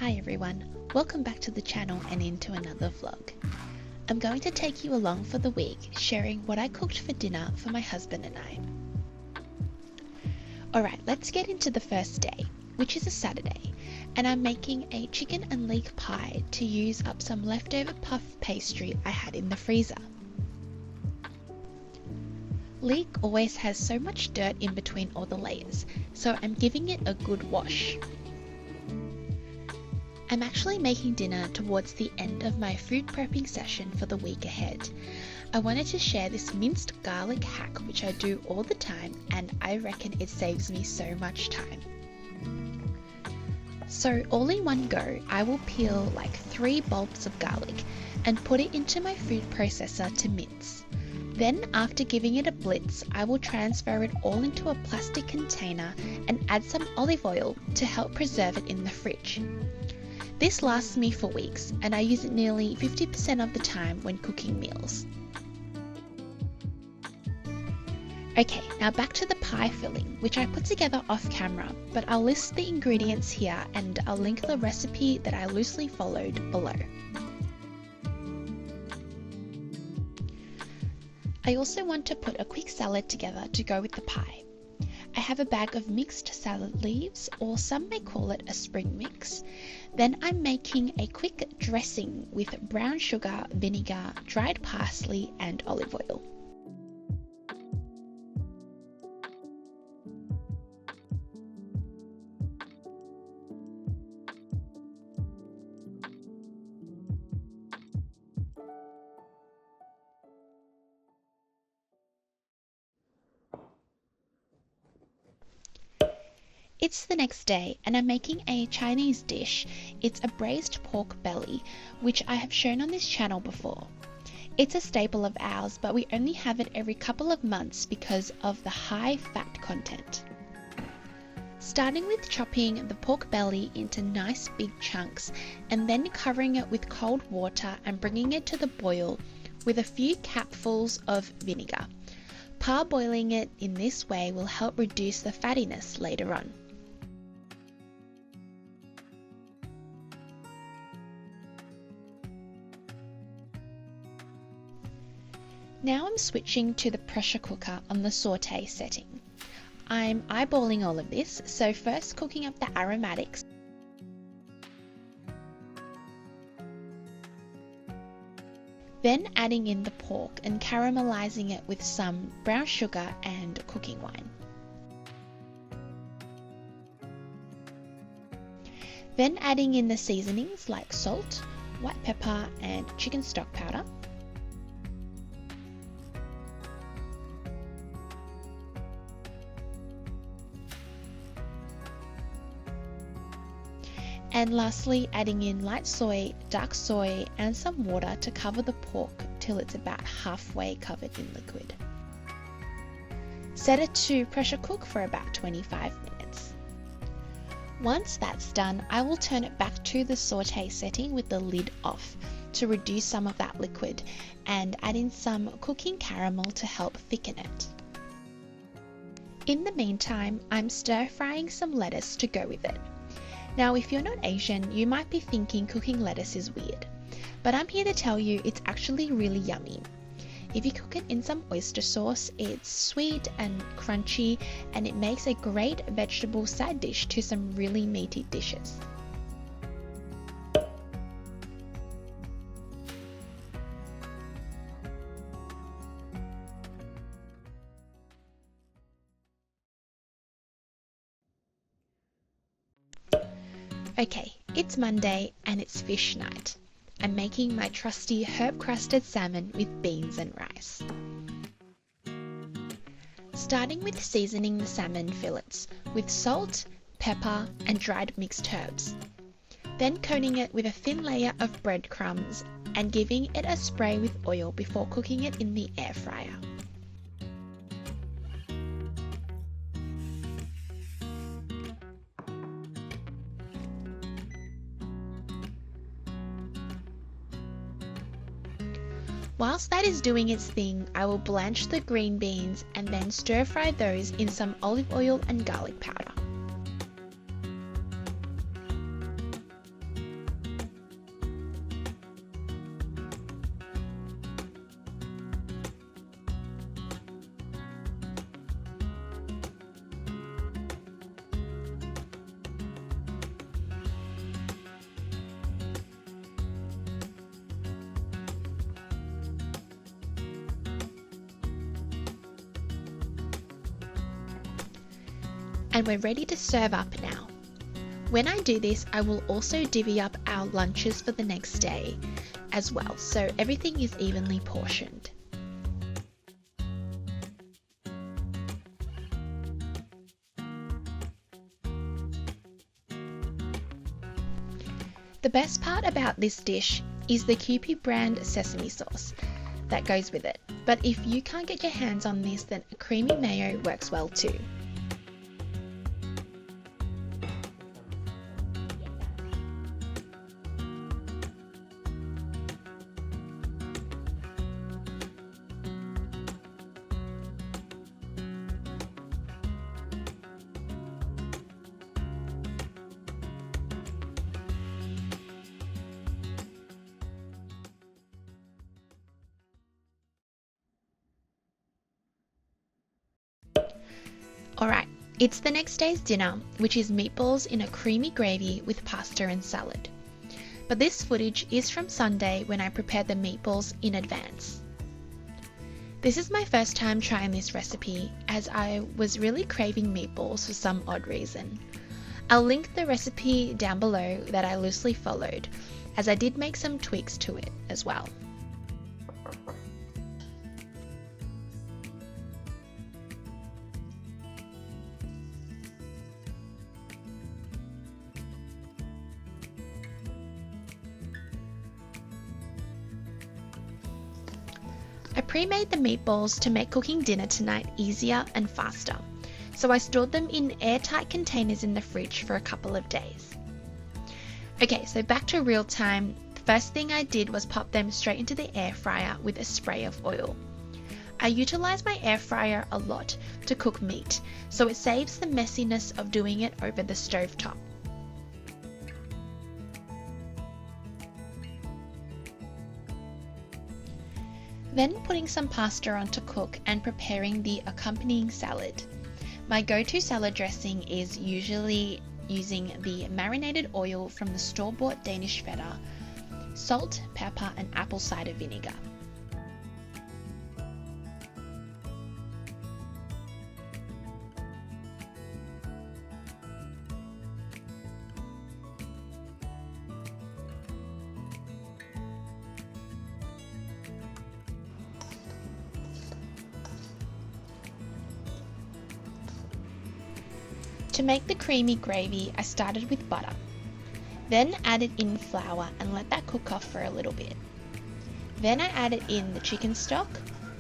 Hi everyone, welcome back to the channel and into another vlog. I'm going to take you along for the week, sharing what I cooked for dinner for my husband and I. Alright, let's get into the first day, which is a Saturday, and I'm making a chicken and leek pie to use up some leftover puff pastry I had in the freezer. Leek always has so much dirt in between all the layers, so I'm giving it a good wash. I'm actually making dinner towards the end of my food prepping session for the week ahead. I wanted to share this minced garlic hack which I do all the time, and I reckon it saves me so much time. So all in one go, I will peel like 3 bulbs of garlic and put it into my food processor to mince. Then after giving it a blitz, I will transfer it all into a plastic container and add some olive oil to help preserve it in the fridge. This lasts me for weeks, and I use it nearly 50% of the time when cooking meals. Okay, now back to the pie filling, which I put together off camera, but I'll list the ingredients here and I'll link the recipe that I loosely followed below. I also want to put a quick salad together to go with the pie. I have a bag of mixed salad leaves, or some may call it a spring mix. Then I'm making a quick dressing with brown sugar, vinegar, dried parsley and olive oil. It's the next day and I'm making a Chinese dish. It's a braised pork belly, which I have shown on this channel before. It's a staple of ours, but we only have it every couple of months because of the high fat content. Starting with chopping the pork belly into nice big chunks and then covering it with cold water and bringing it to the boil with a few capfuls of vinegar. Parboiling it in this way will help reduce the fattiness later on. Now I'm switching to the pressure cooker on the saute setting. I'm eyeballing all of this, so first cooking up the aromatics. Then adding in the pork and caramelizing it with some brown sugar and cooking wine. Then adding in the seasonings like salt, white pepper and chicken stock powder. And lastly, adding in light soy, dark soy and some water to cover the pork till it's about halfway covered in liquid. Set it to pressure cook for about 25 minutes. Once that's done, I will turn it back to the saute setting with the lid off to reduce some of that liquid and add in some cooking caramel to help thicken it. In the meantime, I'm stir frying some lettuce to go with it. Now, if you're not Asian, you might be thinking cooking lettuce is weird, but I'm here to tell you it's actually really yummy. If you cook it in some oyster sauce, it's sweet and crunchy, and it makes a great vegetable side dish to some really meaty dishes. Okay, it's Monday and it's fish night. I'm making my trusty herb-crusted salmon with beans and rice. Starting with seasoning the salmon fillets with salt, pepper and dried mixed herbs. Then coating it with a thin layer of breadcrumbs and giving it a spray with oil before cooking it in the air fryer. Whilst that is doing its thing, I will blanch the green beans and then stir fry those in some olive oil and garlic powder. And we're ready to serve up now. When I do this, I will also divvy up our lunches for the next day as well, so everything is evenly portioned. The best part about this dish is the Kewpie brand sesame sauce that goes with it, but if you can't get your hands on this, then a creamy mayo works well too. Alright, it's the next day's dinner, which is meatballs in a creamy gravy with pasta and salad. But this footage is from Sunday when I prepared the meatballs in advance. This is my first time trying this recipe, as I was really craving meatballs for some odd reason. I'll link the recipe down below that I loosely followed, as I did make some tweaks to it as well. I pre-made the meatballs to make cooking dinner tonight easier and faster, so I stored them in airtight containers in the fridge for a couple of days. Okay, so back to real time. The first thing I did was pop them straight into the air fryer with a spray of oil. I utilize my air fryer a lot to cook meat, so it saves the messiness of doing it over the stovetop. Then putting some pasta on to cook and preparing the accompanying salad. My go-to salad dressing is usually using the marinated oil from the store-bought Danish feta, salt, pepper and apple cider vinegar. To make the creamy gravy, I started with butter. Then added in flour and let that cook off for a little bit. Then I added in the chicken stock,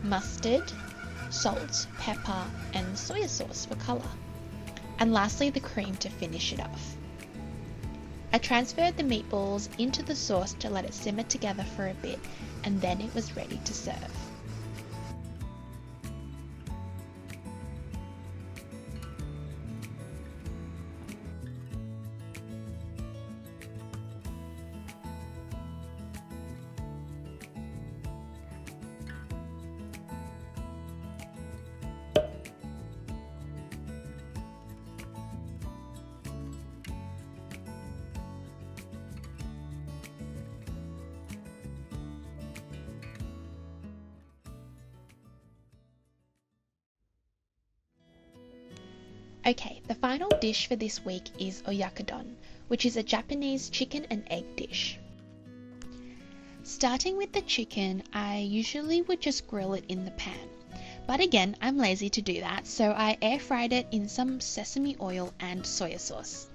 mustard, salt, pepper and soy sauce for colour. And lastly the cream to finish it off. I transferred the meatballs into the sauce to let it simmer together for a bit, and then it was ready to serve. Okay, the final dish for this week is Oyakodon, which is a Japanese chicken and egg dish. Starting with the chicken, I usually would just grill it in the pan. But again, I'm lazy to do that, so I air fried it in some sesame oil and soy sauce.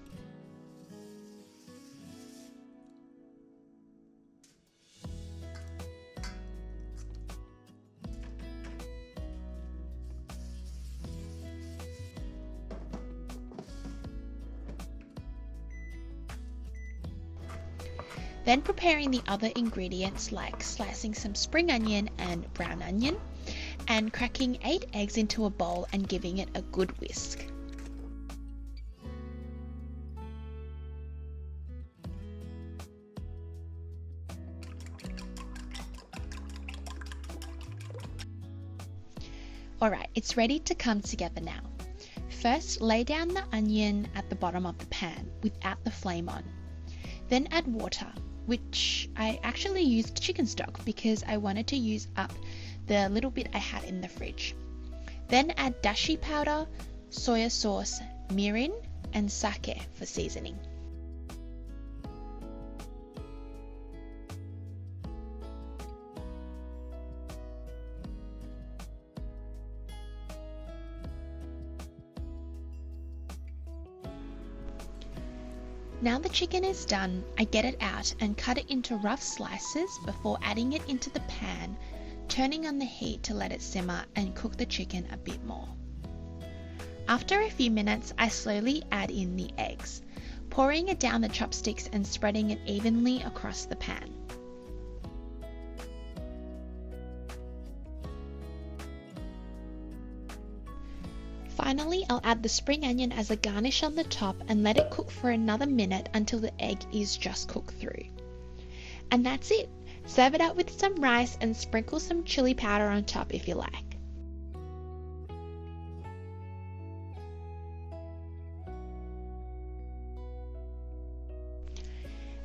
Then preparing the other ingredients like slicing some spring onion and brown onion and cracking 8 eggs into a bowl and giving it a good whisk. Alright, it's ready to come together now. First, lay down the onion at the bottom of the pan without the flame on. Then add water, which I actually used chicken stock because I wanted to use up the little bit I had in the fridge. Then add dashi powder, soy sauce mirin, and sake for seasoning. Now the chicken is done, I get it out and cut it into rough slices before adding it into the pan, turning on the heat to let it simmer and cook the chicken a bit more. After a few minutes, I slowly add in the eggs, pouring it down the chopsticks and spreading it evenly across the pan. Finally, I'll add the spring onion as a garnish on the top and let it cook for another minute until the egg is just cooked through. And that's it! Serve it up with some rice and sprinkle some chili powder on top if you like.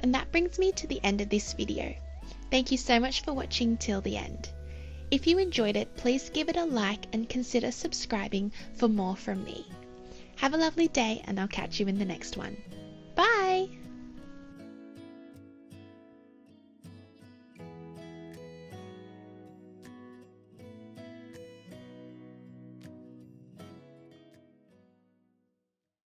And that brings me to the end of this video. Thank you so much for watching till the end. If you enjoyed it, please give it a like and consider subscribing for more from me. Have a lovely day and I'll catch you in the next one. Bye!